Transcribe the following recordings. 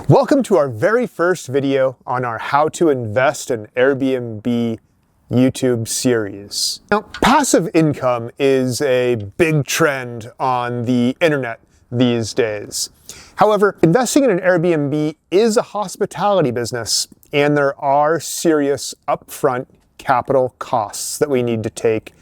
Welcome to our very first video on our How to Invest in Airbnb YouTube series. Now, passive income is a big trend on the internet these days. However, investing in an Airbnb is a hospitality business, and there are serious upfront capital costs that we need to take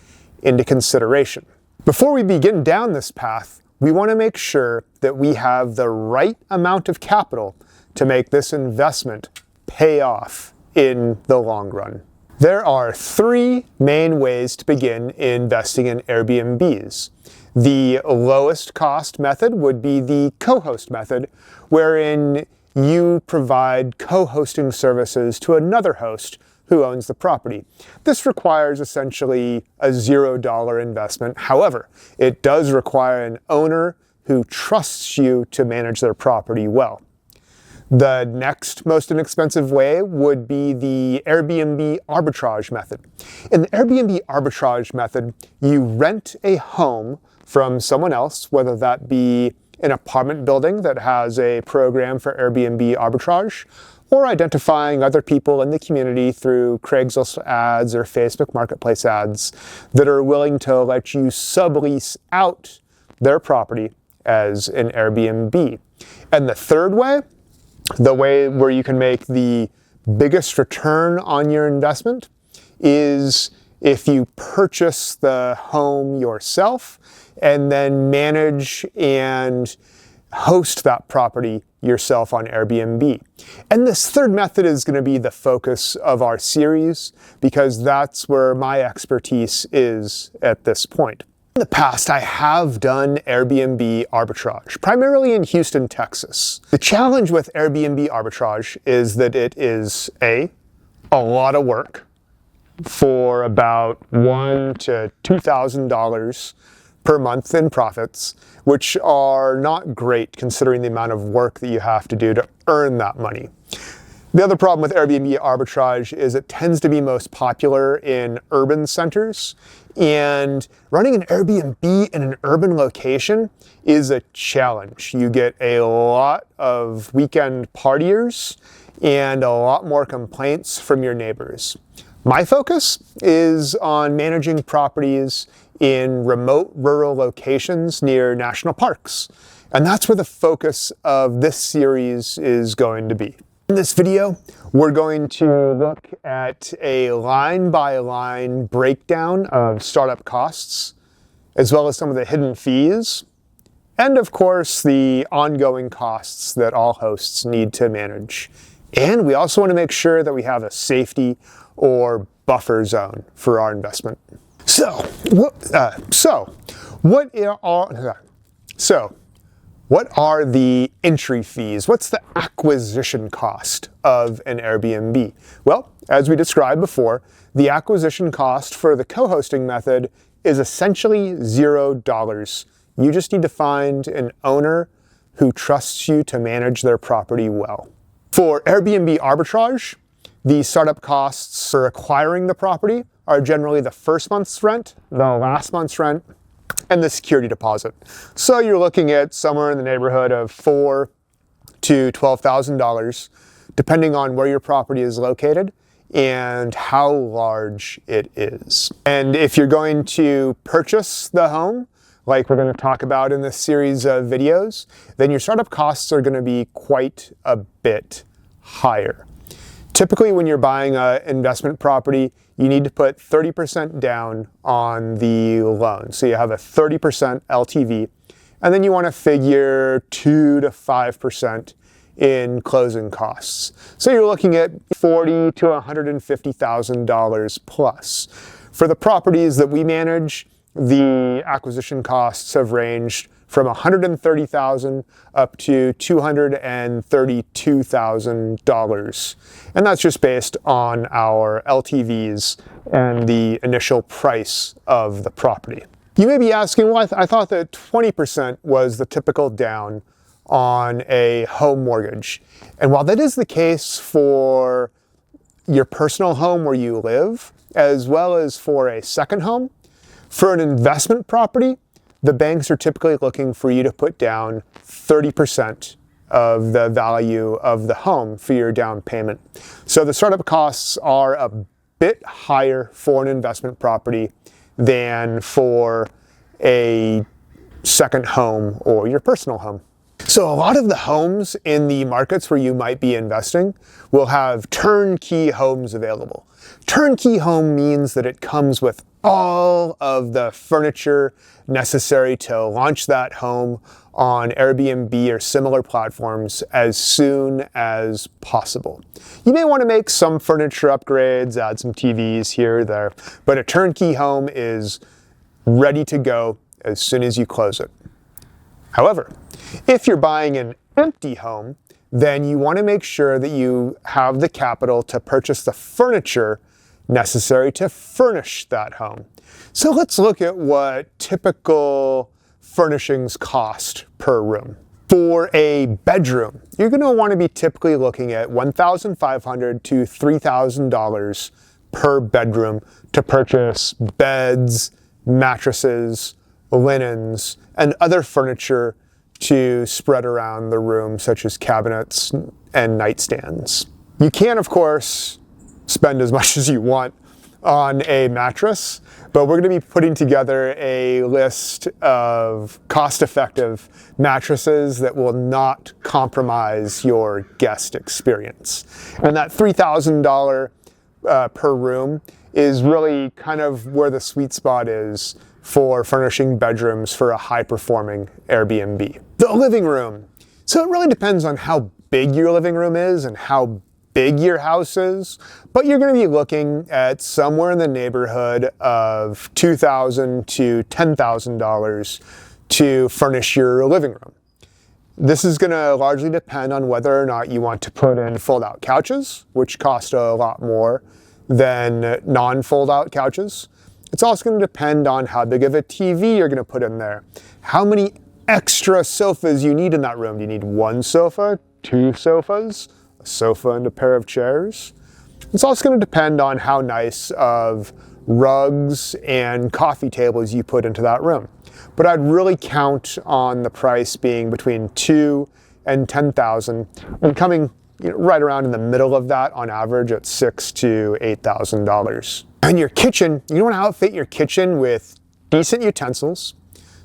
into consideration. Before we begin down this path, we want to make sure that we have the right amount of capital to make this investment pay off in the long run. There are three main ways to begin investing in Airbnbs. The lowest cost method would be the co-host method, wherein you provide co-hosting services to another host who owns the property. This requires essentially a $0 investment. However, it does require an owner who trusts you to manage their property well. The next most inexpensive way would be the Airbnb arbitrage method. In the Airbnb arbitrage method, you rent a home from someone else, whether that be an apartment building that has a program for Airbnb arbitrage, or identifying other people in the community through Craigslist ads or Facebook Marketplace ads that are willing to let you sublease out their property as an Airbnb. And the third way, the way where you can make the biggest return on your investment, is if you purchase the home yourself and then manage and host that property yourself on Airbnb. And this third method is going to be the focus of our series because that's where my expertise is at this point. In the past, I have done Airbnb arbitrage, primarily in Houston, Texas. The challenge with Airbnb arbitrage is that it is a lot of work for about $1,000 to $2,000 per month in profits, which are not great considering the amount of work that you have to do to earn that money. The other problem with Airbnb arbitrage is it tends to be most popular in urban centers, and running an Airbnb in an urban location is a challenge. You get a lot of weekend partiers and a lot more complaints from your neighbors. My focus is on managing properties in remote rural locations near national parks, and that's where the focus of this series is going to be. In this video, we're going to look at a line-by-line breakdown of startup costs, as well as some of the hidden fees, and of course, the ongoing costs that all hosts need to manage. And we also want to make sure that we have a safety or buffer zone for our investment. What are the entry fees? What's the acquisition cost of an Airbnb? Well, as we described before, the acquisition cost for the co-hosting method is essentially $0. You just need to find an owner who trusts you to manage their property well. For Airbnb arbitrage, the startup costs for acquiring the property are generally the first month's rent, the last month's rent, and the security deposit. So you're looking at somewhere in the neighborhood of $4,000 to $12,000, depending on where your property is located and how large it is. And if you're going to purchase the home, like we're going to talk about in this series of videos, then your startup costs are going to be quite a bit higher. Typically, when you're buying an investment property, you need to put 30% down on the loan. So you have a 30% LTV, and then you want to figure 2 to 5% in closing costs. So you're looking at $40,000 to $150,000 plus. For the properties that we manage, the acquisition costs have ranged from $130,000 up to $232,000. And that's just based on our LTVs and the initial price of the property. You may be asking, well, I thought that 20% was the typical down on a home mortgage. And while that is the case for your personal home where you live, as well as for a second home, for an investment property, the banks are typically looking for you to put down 30% of the value of the home for your down payment. So the startup costs are a bit higher for an investment property than for a second home or your personal home. So a lot of the homes in the markets where you might be investing will have turnkey homes available. Turnkey home means that it comes with all of the furniture necessary to launch that home on Airbnb or similar platforms as soon as possible. You may want to make some furniture upgrades, add some TVs here or there, but a turnkey home is ready to go as soon as you close it. However, if you're buying an empty home, then you want to make sure that you have the capital to purchase the furniture necessary to furnish that home. So let's look at what typical furnishings cost per room. For a bedroom, you're going to want to be typically looking at $1,500 to $3,000 per bedroom to purchase beds, mattresses, linens, and other furniture to spread around the room, such as cabinets and nightstands. You can, of course, spend as much as you want on a mattress, but we're going to be putting together a list of cost-effective mattresses that will not compromise your guest experience. And that $3,000 per room is really kind of where the sweet spot is for furnishing bedrooms for a high-performing Airbnb. The living room. So it really depends on how big your living room is and how big your house is, but you're going to be looking at somewhere in the neighborhood of $2,000 to $10,000 to furnish your living room. This is going to largely depend on whether or not you want to put in fold-out couches, which cost a lot more than non-fold-out couches. It's also going to depend on how big of a TV you're going to put in there, how many extra sofas you need in that room. Do you need one sofa, two sofas, a sofa and a pair of chairs? It's also going to depend on how nice of rugs and coffee tables you put into that room. But I'd really count on the price being between $2,000 and $10,000 and coming right around in the middle of that on average at $6,000 to $8,000. And your kitchen, you want to outfit your kitchen with decent utensils,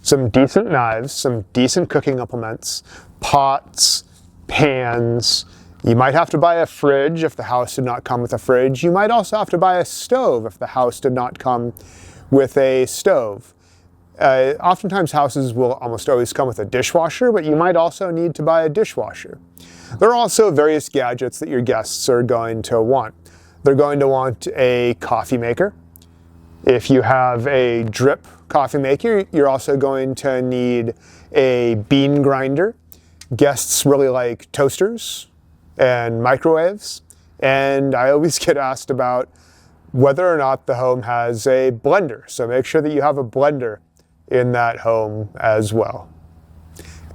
some decent knives, some decent cooking implements, pots, pans. You might have to buy a fridge if the house did not come with a fridge. You might also have to buy a stove if the house did not come with a stove. Oftentimes houses will almost always come with a dishwasher, but you might also need to buy a dishwasher. There are also various gadgets that your guests are going to want. They're going to want a coffee maker. If you have a drip coffee maker, you're also going to need a bean grinder. Guests really like toasters and microwaves. And I always get asked about whether or not the home has a blender. So make sure that you have a blender in that home as well.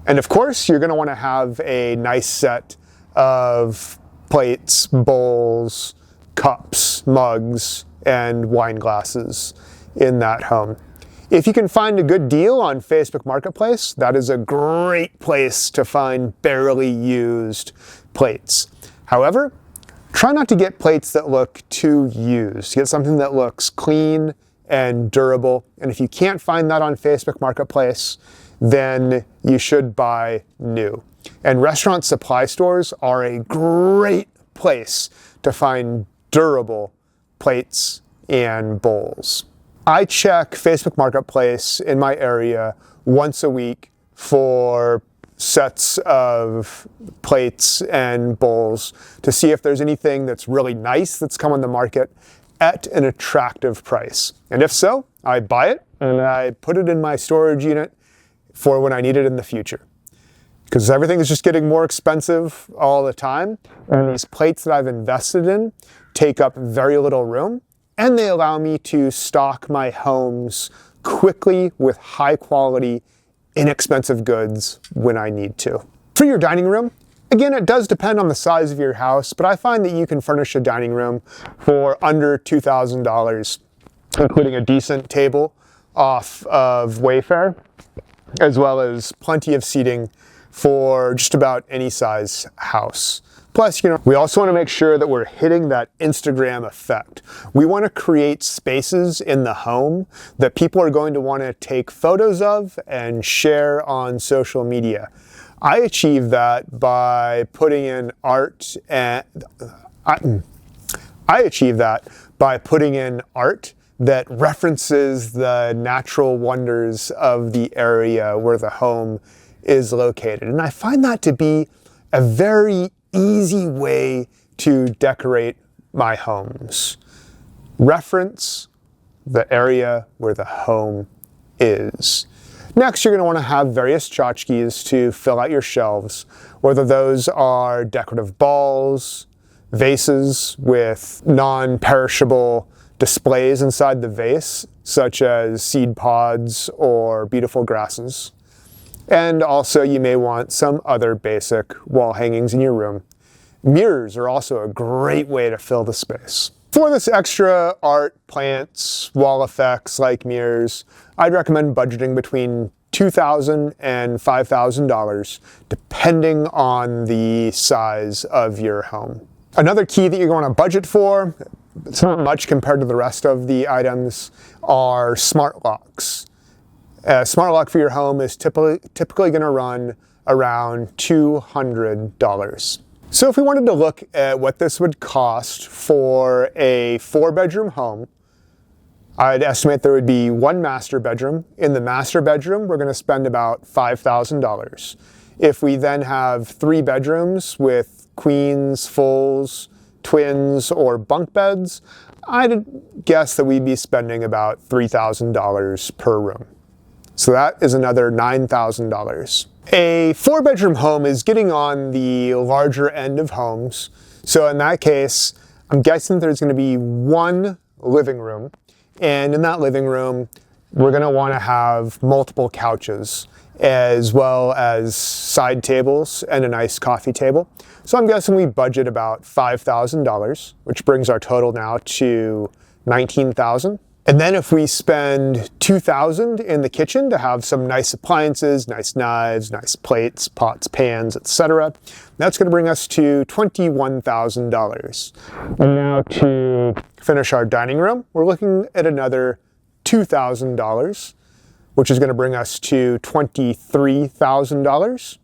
And of course, you're going to want to have a nice set of plates, bowls, cups, mugs, and wine glasses in that home. If you can find a good deal on Facebook Marketplace, that is a great place to find barely used plates. However, try not to get plates that look too used. Get something that looks clean and durable. And if you can't find that on Facebook Marketplace, then you should buy new. And restaurant supply stores are a great place to find durable plates and bowls. I check Facebook Marketplace in my area once a week for sets of plates and bowls to see if there's anything that's really nice that's come on the market at an attractive price. And if so, I buy it and I put it in my storage unit for when I need it in the future. Because everything is just getting more expensive all the time. And these plates that I've invested in take up very little room, and they allow me to stock my homes quickly with high quality, inexpensive goods when I need to. For your dining room, again, it does depend on the size of your house, but I find that you can furnish a dining room for under $2,000, including a decent table off of Wayfair, as well as plenty of seating for just about any size house. Plus, we also want to make sure that we're hitting that Instagram effect. We want to create spaces in the home that people are going to want to take photos of and share on social media. I achieve that by putting in art that references the natural wonders of the area where the home is located. And I find that to be a very easy way to decorate my homes. Reference the area where the home is. Next, you're going to want to have various tchotchkes to fill out your shelves, whether those are decorative balls, vases with non-perishable displays inside the vase, such as seed pods or beautiful grasses. And also you may want some other basic wall hangings in your room. Mirrors are also a great way to fill the space. For this extra art, plants, wall effects like mirrors, I'd recommend budgeting between $2,000 and $5,000 depending on the size of your home. Another key that you're going to budget for, it's not much compared to the rest of the items, are smart locks. A smart lock for your home is typically going to run around $200. So if we wanted to look at what this would cost for a 4-bedroom home, I'd estimate there would be one master bedroom. In the master bedroom, we're going to spend about $5,000. If we then have 3 bedrooms with queens, fulls, twins, or bunk beds, I'd guess that we'd be spending about $3,000 per room. So that is another $9,000. A 4-bedroom home is getting on the larger end of homes. So in that case, I'm guessing there's going to be one living room. And in that living room, we're going to want to have multiple couches, as well as side tables and a nice coffee table. So I'm guessing we budget about $5,000, which brings our total now to $19,000. And then if we spend $2,000 in the kitchen to have some nice appliances, nice knives, nice plates, pots, pans, etc., that's going to bring us to $21,000. And now to finish our dining room, we're looking at another $2,000, which is going to bring us to $23,000.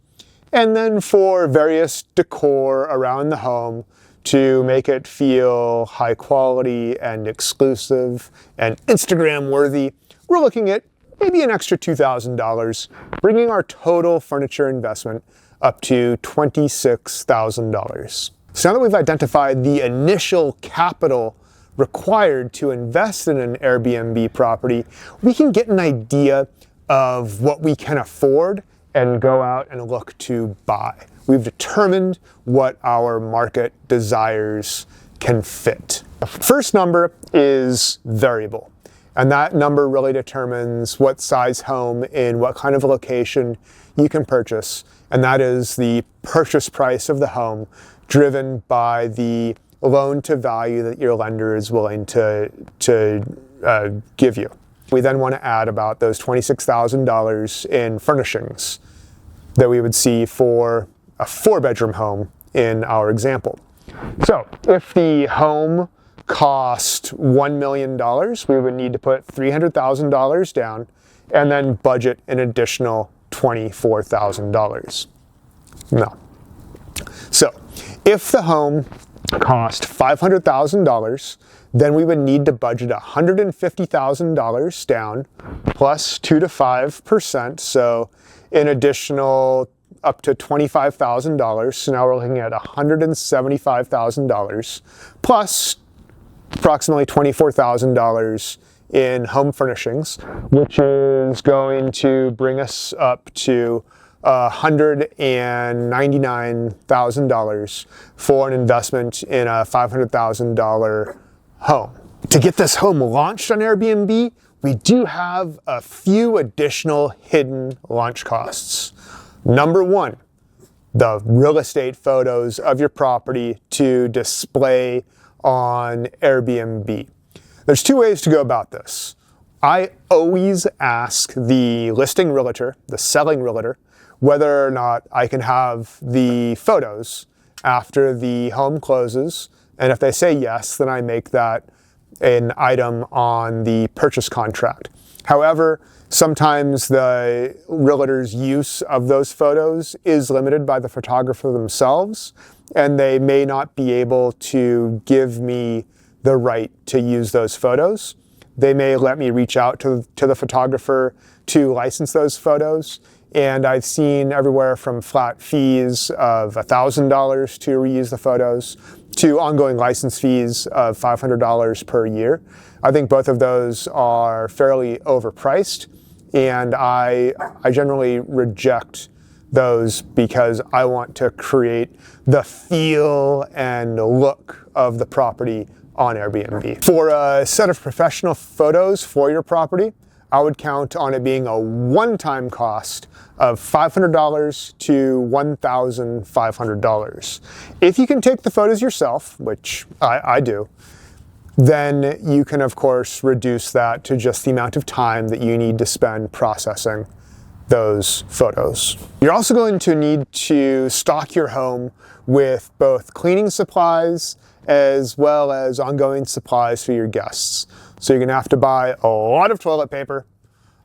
And then for various decor around the home, to make it feel high quality and exclusive and Instagram worthy, we're looking at maybe an extra $2,000, bringing our total furniture investment up to $26,000. So now that we've identified the initial capital required to invest in an Airbnb property, we can get an idea of what we can afford and go out and look to buy. We've determined what our market desires can fit. The first number is variable, and that number really determines what size home in what kind of location you can purchase, and that is the purchase price of the home driven by the loan to value that your lender is willing to give you. We then want to add about those $26,000 in furnishings that we would see for a 4-bedroom home in our example. So if the home cost $1 million, we would need to put $300,000 down and then budget an additional $24,000. No. So if the home cost $500,000, then we would need to budget $150,000 down plus 2 to 5%. So an additional up to $25,000. So now we're looking at $175,000 plus approximately $24,000 in home furnishings, which is going to bring us up to $199,000 for an investment in a $500,000 home. To get this home launched on Airbnb, we do have a few additional hidden launch costs. Number one, the real estate photos of your property to display on Airbnb. There's 2 ways to go about this. I always ask the listing realtor, the selling realtor, whether or not I can have the photos after the home closes. And if they say yes, then I make that an item on the purchase contract. However, sometimes the realtor's use of those photos is limited by the photographer themselves, and they may not be able to give me the right to use those photos. They may let me reach out to the photographer to license those photos. And I've seen everywhere from flat fees of $1,000 to reuse the photos to ongoing license fees of $500 per year. I think both of those are fairly overpriced, and I generally reject those because I want to create the feel and look of the property on Airbnb. For a set of professional photos for your property, I would count on it being a one-time cost of $500 to $1,500. If you can take the photos yourself, which I do, then you can of course reduce that to just the amount of time that you need to spend processing those photos. You're also going to need to stock your home with both cleaning supplies as well as ongoing supplies for your guests. So you're gonna have to buy a lot of toilet paper,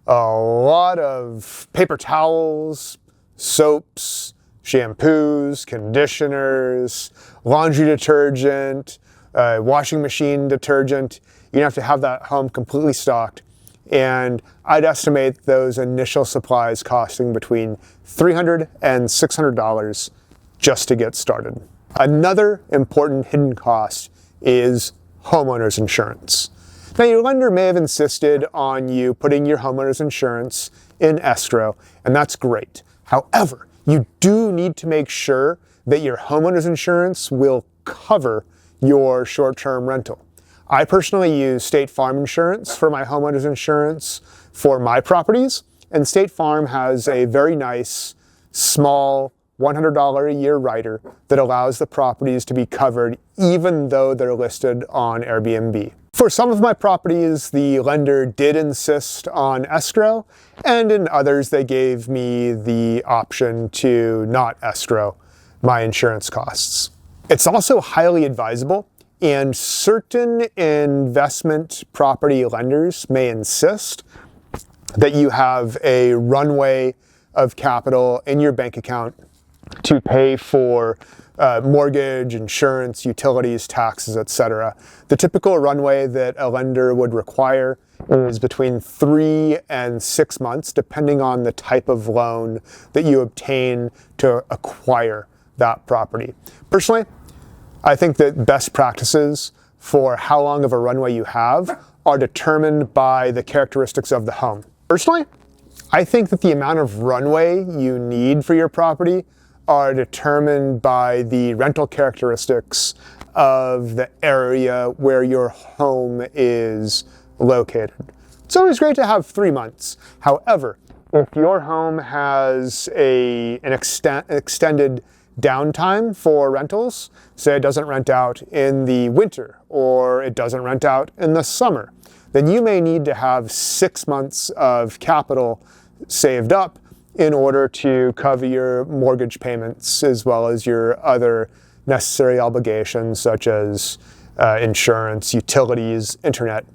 a lot of paper towels, soaps, shampoos, conditioners, laundry detergent, washing machine detergent. You're gonna have to have that home completely stocked. And I'd estimate those initial supplies costing between $300 and $600 just to get started. Another important hidden cost is homeowner's insurance. Now, your lender may have insisted on you putting your homeowner's insurance in escrow, and that's great. However, you do need to make sure that your homeowner's insurance will cover your short-term rental. I personally use State Farm insurance for my homeowner's insurance for my properties, and State Farm has a very nice, small, $100 a year rider that allows the properties to be covered even though they're listed on Airbnb. For some of my properties, the lender did insist on escrow, and in others, they gave me the option to not escrow my insurance costs. It's also highly advisable, and certain investment property lenders may insist that you have a runway of capital in your bank account to pay for mortgage, insurance, utilities, taxes, etc. The typical runway that a lender would require is between 3 and 6 months, depending on the type of loan that you obtain to acquire that property. Personally, I think that best practices for how long of a runway you have are determined by the characteristics of the home. Personally, I think that the amount of runway you need for your property are determined by the rental characteristics of the area where your home is located. It's always great to have 3 months. However, if your home has an extended downtime for rentals, say it doesn't rent out in the winter or it doesn't rent out in the summer, then you may need to have 6 months of capital saved up in order to cover your mortgage payments as well as your other necessary obligations such as insurance, utilities, internet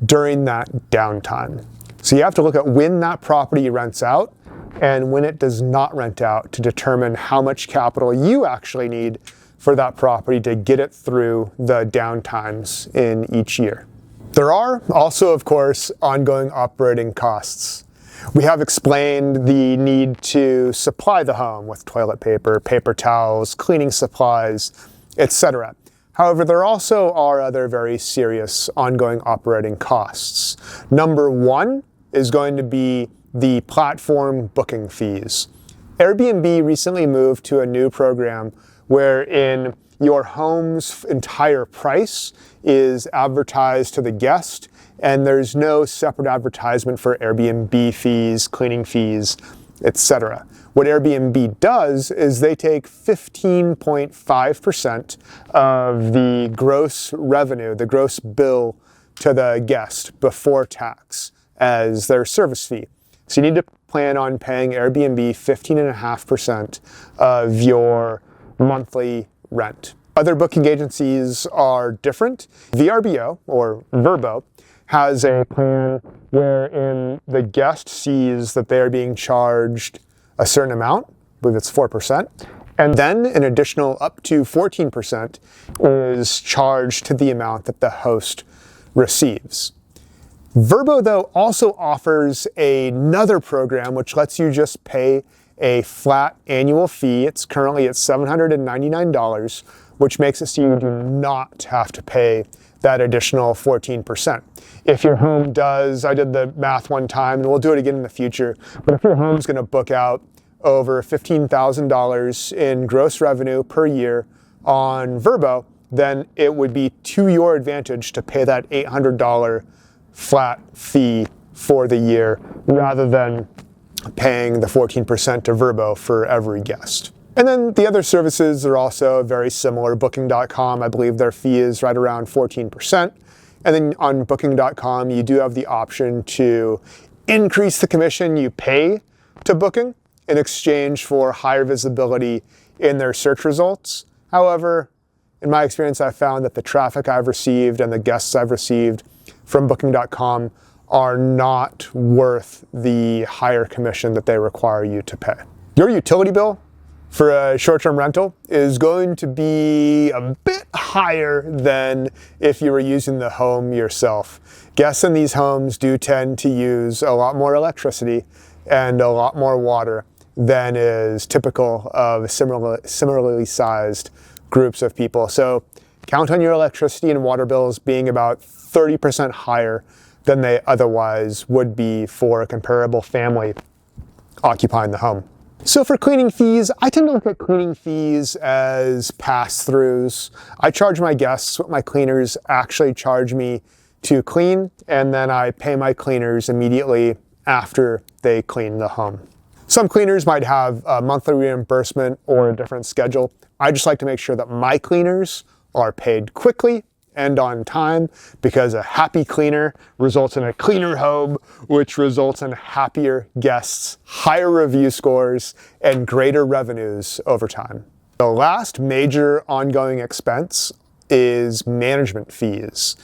during that downtime. So you have to look at when that property rents out and when it does not rent out to determine how much capital you actually need for that property to get it through the downtimes in each year. There are also, of course, ongoing operating costs. We have explained the need to supply the home with toilet paper, paper towels, cleaning supplies, etc. However, there also are other very serious ongoing operating costs. Number one is going to be the platform booking fees. Airbnb recently moved to a new program wherein your home's entire price is advertised to the guest, and there's no separate advertisement for Airbnb fees, cleaning fees, etc. What Airbnb does is they take 15.5% of the gross revenue, the gross bill to the guest before tax as their service fee. So you need to plan on paying Airbnb 15.5% of your monthly rent. Other booking agencies are different. VRBO, or Vrbo, has a plan wherein the guest sees that they are being charged a certain amount, I believe it's 4%, and then an additional up to 14% is charged to the amount that the host receives. Vrbo, though, also offers another program which lets you just pay a flat annual fee. It's currently at $799, which makes it so you do not have to pay that additional 14%. If your home does, I did the math one time, and we'll do it again in the future, but if your home's gonna book out over $15,000 in gross revenue per year on Vrbo, then it would be to your advantage to pay that $800 flat fee for the year rather than paying the 14% to Vrbo for every guest. And then the other services are also very similar. Booking.com, I believe their fee is right around 14%. And then on Booking.com, you do have the option to increase the commission you pay to Booking in exchange for higher visibility in their search results. However, in my experience, I've found that the traffic I've received and the guests I've received from Booking.com are not worth the higher commission that they require you to pay. Your utility bill for a short-term rental is going to be a bit higher than if you were using the home yourself. Guests in these homes do tend to use a lot more electricity and a lot more water than is typical of similarly sized groups of people. So count on your electricity and water bills being about 30% higher than they otherwise would be for a comparable family occupying the home. So for cleaning fees, I tend to look at cleaning fees as pass-throughs. I charge my guests what my cleaners actually charge me to clean, and then I pay my cleaners immediately after they clean the home. Some cleaners might have a monthly reimbursement or a different schedule. I just like to make sure that my cleaners are paid quickly and on time, because a happy cleaner results in a cleaner home, which results in happier guests, higher review scores, and greater revenues over time. The last major ongoing expense is management fees.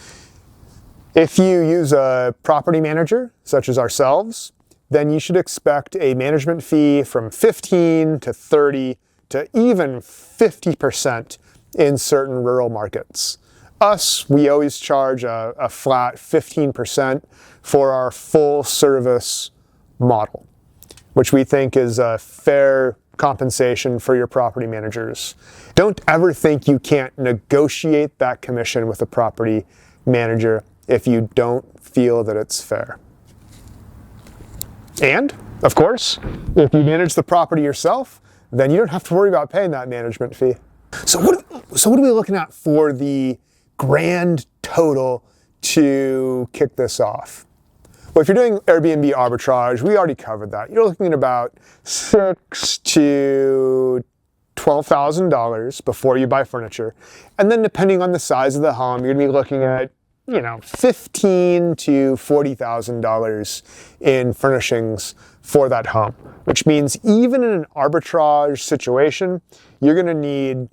If you use a property manager, such as ourselves, then you should expect a management fee from 15 to 30 to even 50% in certain rural markets. Us, we always charge a flat 15% for our full service model, which we think is a fair compensation for your property managers. Don't ever think you can't negotiate that commission with a property manager if you don't feel that it's fair. And, of course, if you manage the property yourself, then you don't have to worry about paying that management fee. So what are we looking at for the grand total to kick this off? Well, if you're doing Airbnb arbitrage, we already covered that. You're looking at about $6,000 to $12,000 before you buy furniture. And then depending on the size of the home, you're gonna be looking at, $15,000 to $40,000 in furnishings for that home, which means even in an arbitrage situation, you're gonna need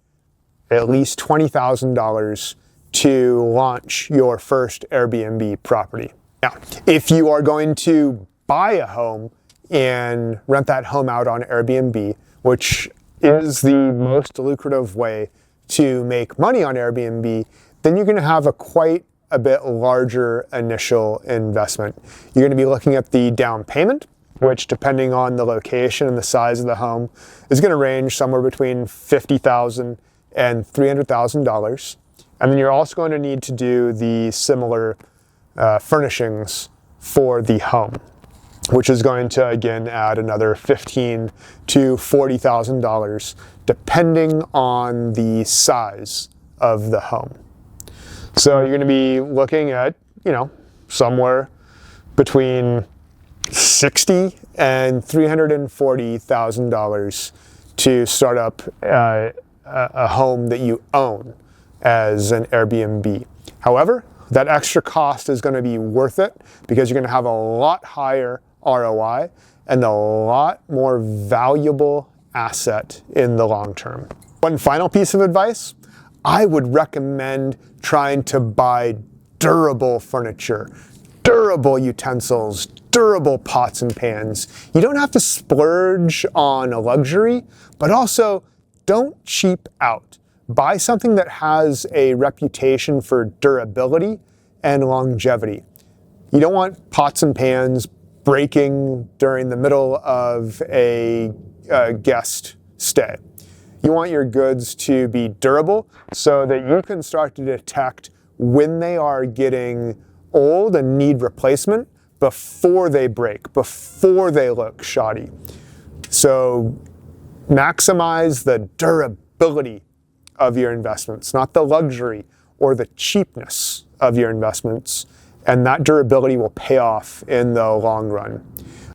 at least $20,000 to launch your first Airbnb property. Now, if you are going to buy a home and rent that home out on Airbnb, which is the most lucrative way to make money on Airbnb, then you're gonna have quite a bit larger initial investment. You're gonna be looking at the down payment, which depending on the location and the size of the home is gonna range somewhere between $50,000 and $300,000. And then you're also going to need to do the similar furnishings for the home, which is going to again add another $15,000 to $40,000 depending on the size of the home. So you're going to be looking at, somewhere between $60,000 and $340,000 to start up a home that you own as an Airbnb. However, that extra cost is going to be worth it because you're going to have a lot higher ROI and a lot more valuable asset in the long term. One final piece of advice, I would recommend trying to buy durable furniture, durable utensils, durable pots and pans. You don't have to splurge on a luxury, but also don't cheap out. Buy something that has a reputation for durability and longevity. You don't want pots and pans breaking during the middle of a guest stay. You want your goods to be durable so that you can start to detect when they are getting old and need replacement before they break, before they look shoddy. So maximize the durability of your investments, not the luxury or the cheapness of your investments, and that durability will pay off in the long run.